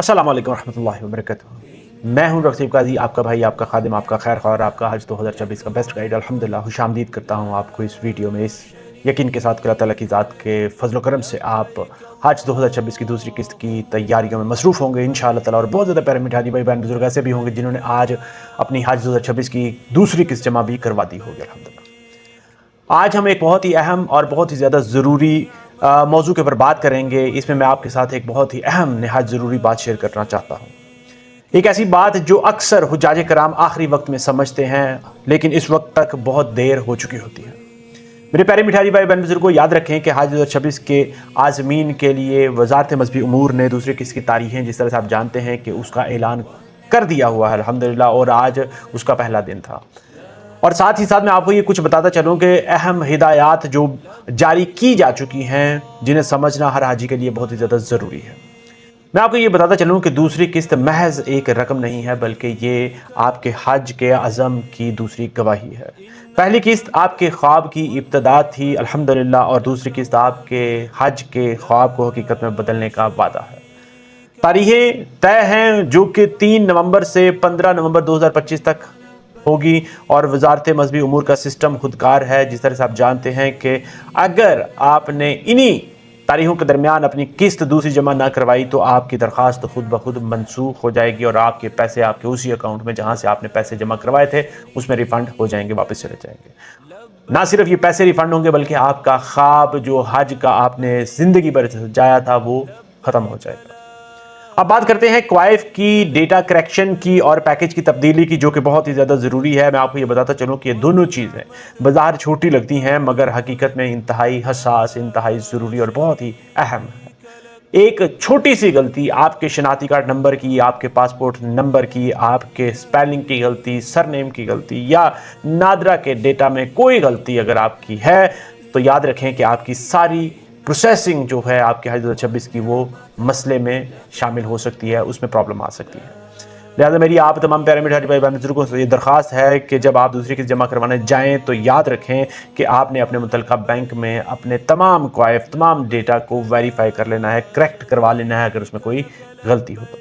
अस्सलाम वालेकुम रहमतुल्लाहि व बरकातुहू। मैं हूं रकीब काजी, आपका भाई, आपका खादिम, आपका खैर ख्वाह, आपका हज 2024 का बेस्ट गाइड। अल्हम्दुलिल्लाह खुशामदीद करता हूं आपको इस वीडियो में, इस यकीन के साथ कि अल्लाह ताला की ज़ात के फजल करम से आप हज 2024 की दूसरी किस्त की तैयारियों में मसरूफ़ होंगे इंशाअल्लाह ताला। और बहुत ज़्यादा प्यारे मिठाई भाई बहन बुजुर्ग ऐसे भी होंगे जिन्होंने आज अपनी हज 2026 की दूसरी किस्त जमा भी करवा दी होगी अल्हम्दुलिल्लाह। आज हम एक बहुत ही अहम और बहुत ही ज़्यादा ज़रूरी मौजू के ऊपर बात करेंगे। इसमें मैं आपके साथ एक बहुत ही अहम नहायत ज़रूरी बात शेयर करना चाहता हूँ। एक ऐसी बात जो अक्सर हुज्जाज कराम आखिरी वक्त में समझते हैं, लेकिन इस वक्त तक बहुत देर हो चुकी होती है। मेरे प्यारे मिठाई भाई बहन बुजुर्ग को याद रखें कि हज 2026 के आज़मीन के लिए वज़ारत मज़हबी उमूर ने दूसरी किस्त की तारीखें, जिस तरह से आप जानते हैं कि उसका ऐलान कर दिया हुआ है अल्हम्दुलिल्लाह, और आज उसका पहला दिन था। और साथ ही साथ मैं आपको ये कुछ बताता चलूँ कि अहम हिदायत जो जारी की जा चुकी हैं, जिन्हें समझना हर हाजी के लिए बहुत ही ज़्यादा ज़रूरी है। मैं आपको ये बताता चलूँ कि दूसरी किस्त महज एक रकम नहीं है, बल्कि ये आपके हज के अज़म की दूसरी गवाही है। पहली किस्त आपके ख्वाब की इब्तदा थी अल्हम्दुलिल्लाह, और दूसरी किस्त आपके हज के ख्वाब को हकीकत में बदलने का वादा है। तारीखें तय हैं जो कि 3 नवंबर से 15 नवंबर 2025 तक होगी, और वजारत मज़हबी उमूर का सिस्टम खुदकार है। जिस तरह से आप जानते हैं कि अगर आपने इन्हीं तारीखों के दरमियान अपनी किस्त दूसरी जमा ना करवाई तो आपकी दरख्वास्त खुद ब खुद मनसूख हो जाएगी, और आपके पैसे आपके उसी अकाउंट में जहां से आपने पैसे जमा करवाए थे उसमें रिफ़ंड हो जाएंगे, वापस चले जाएंगे। ना सिर्फ ये पैसे रिफ़ंड होंगे, बल्कि आपका ख्वाब जो हज का आपने ज़िंदगी भर सजाया था वो ख़त्म हो जाएगा। अब बात करते हैं क्वाइफ की, डेटा करेक्शन की और पैकेज की तब्दीली की, जो कि बहुत ही ज़्यादा ज़रूरी है। मैं आपको ये बताता चलूँ कि ये दोनों चीज़ें बाज़ार छोटी लगती हैं, मगर हकीकत में इंतहाई हसास, इंतहाई ज़रूरी और बहुत ही अहम है। एक छोटी सी गलती, आपके शनाख्ती कार्ड नंबर की, आपके पासपोर्ट नंबर की, आपके स्पेलिंग की गलती, सरनेम की गलती, या नादरा के डेटा में कोई गलती अगर आपकी है, तो याद रखें कि आपकी सारी प्रोसेसिंग जो है आपके हज 2026 की, वो मसले में शामिल हो सकती है, उसमें प्रॉब्लम आ सकती है। लिहाजा मेरी आप तमाम प्यारे मिठाई भाई बहन बुजुर्गों से ये दरख्वास्त है कि जब आप दूसरी किस्त जमा करवाने जाएं तो याद रखें कि आपने अपने मुतल्लिका बैंक में अपने तमाम क्वाइफ, तमाम डेटा को वेरीफाई कर लेना है, करेक्ट करवा लेना है अगर उसमें कोई गलती हो तो।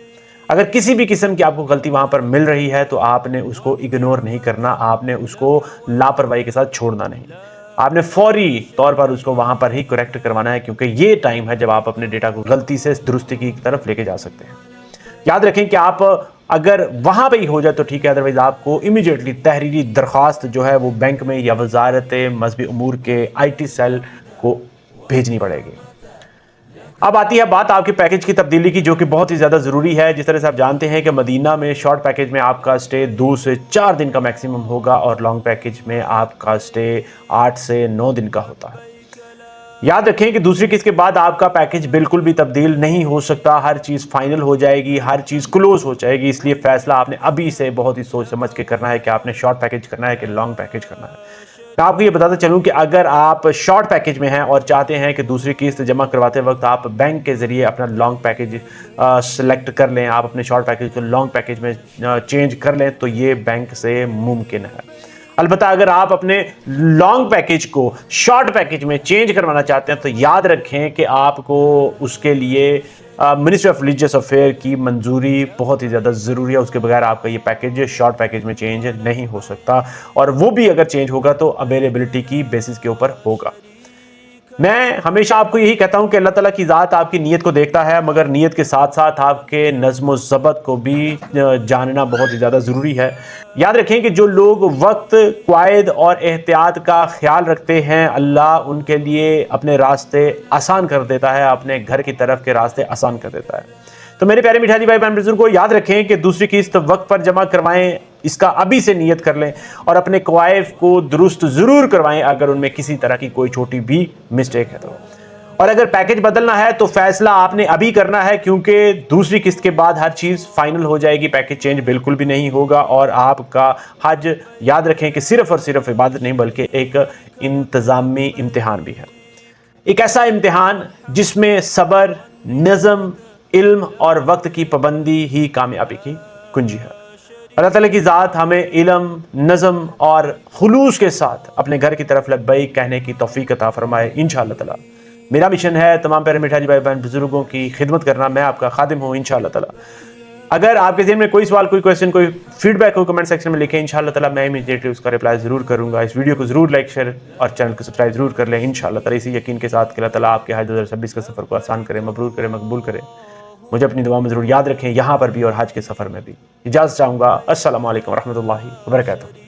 अगर किसी भी किस्म की आपको गलती वहाँ पर मिल रही है तो आपने उसको इग्नोर नहीं करना, आपने उसको लापरवाही के साथ छोड़ना नहीं, आपने फौरी तौर पर उसको वहाँ पर ही करेक्ट करवाना है, क्योंकि ये टाइम है जब आप अपने डेटा को गलती से दुरुस्ती की तरफ लेके जा सकते हैं। याद रखें कि आप अगर वहाँ पे ही हो जाए तो ठीक है, अदरवाइज आपको इमीडिएटली तहरीरी दरख्वास्त जो है वो बैंक में या वजारत मज़हबी उमूर के IT सेल को भेजनी पड़ेगी। अब आती है बात आपके पैकेज की तब्दीली की, जो कि बहुत ही ज़्यादा ज़रूरी है। जिस तरह से आप जानते हैं कि मदीना में शॉर्ट पैकेज में आपका स्टे 2 से 4 दिन का मैक्सिमम होगा, और लॉन्ग पैकेज में आपका स्टे 8 से 9 दिन का होता है। याद रखें कि दूसरी किस्त के बाद आपका पैकेज बिल्कुल भी तब्दील नहीं हो सकता, हर चीज़ फाइनल हो जाएगी, हर चीज़ क्लोज हो जाएगी। इसलिए फैसला आपने अभी से बहुत ही सोच समझ के करना है कि आपने शॉर्ट पैकेज करना है कि लॉन्ग पैकेज करना है। मैं आपको ये बताता चलूँ कि अगर आप शॉर्ट पैकेज में हैं और चाहते हैं कि दूसरी किस्त जमा करवाते वक्त आप बैंक के ज़रिए अपना लॉन्ग पैकेज सेलेक्ट कर लें, आप अपने शॉर्ट पैकेज को लॉन्ग पैकेज में चेंज कर लें, तो ये बैंक से मुमकिन है। अलबत्ता अगर आप अपने लॉन्ग पैकेज को शॉर्ट पैकेज में चेंज करवाना चाहते हैं तो याद रखें कि आपको उसके लिए मिनिस्ट्री ऑफ रिलीजियस अफेयर की मंजूरी बहुत ही ज़्यादा ज़रूरी है। उसके बगैर आपका ये पैकेज शॉर्ट पैकेज में चेंज नहीं हो सकता, और वो भी अगर चेंज होगा तो अवेलेबिलिटी की बेसिस के ऊपर होगा। मैं हमेशा आपको यही कहता हूं कि अल्लाह ताला की ज़ात आपकी नीयत को देखता है, मगर नीयत के साथ साथ आपके नज़्म व ज़ब्त को भी जानना बहुत ही ज़्यादा ज़रूरी है। याद रखें कि जो लोग वक्त, क़वायद और एहतियात का ख्याल रखते हैं, अल्लाह उनके लिए अपने रास्ते आसान कर देता है, अपने घर की तरफ के रास्ते आसान कर देता है। तो मेरे प्यारे मिठाई भाई बहन बुजुर्ग को याद रखें कि दूसरी किस्त वक्त पर जमा करवाएं, इसका अभी से नियत कर लें, और अपने क्वाइफ को दुरुस्त ज़रूर करवाएं अगर उनमें किसी तरह की कोई छोटी भी मिस्टेक है तो। और अगर पैकेज बदलना है तो फैसला आपने अभी करना है, क्योंकि दूसरी किस्त के बाद हर चीज़ फाइनल हो जाएगी, पैकेज चेंज बिल्कुल भी नहीं होगा, और आपका हज याद रखें कि सिर्फ़ और सिर्फ इबादत नहीं बल्कि एक इंतज़ामी इम्तिहान भी है। एक ऐसा इम्तिहान जिसमें सब्र, नज़म, इल्म और वक्त की पाबंदी ही कामयाबी की कुंजी है। अल्लाह ताला की ज़ात हमें इल्म, नज़म और खुलूस के साथ अपने घर की तरफ लब्बैक कहने की तौफीक अता फरमाए इंशाअल्लाह ताला। میرا مشن ہے تمام پیارے میٹھاجی بھائی بہن بزرگوں کی خدمت کرنا. میں آپ کا خادم ہوں انشاءاللہ تعالی. اگر آپ کے ذہن میں کوئی سوال، کوئی کویسچن، کوئی فیڈ بیک ہو کمنٹ سیکشن میں لکھیں. انشاءاللہ تعالی میں امیڈیٹلی اس کا رپلائی ضرور کروں گا. اس ویڈیو کو ضرور لائک، شیئر اور چینل کو سبسکرائب ضرور کر لیں انشاءاللہ تعالی. اسی یقین کے ساتھ کہ اللہ تعالی آپ کے حج 2026 کا سفر کو آسان کرے، مبرور کرے، مقبول کرے. مجھے اپنی دعاؤں میں ضرور یاد رکھیں، یہاں پر بھی اور حج کے سفر میں بھی. اجازت چاہوں گا. السلام علیکم ورحمۃ اللہ وبرکاتہ.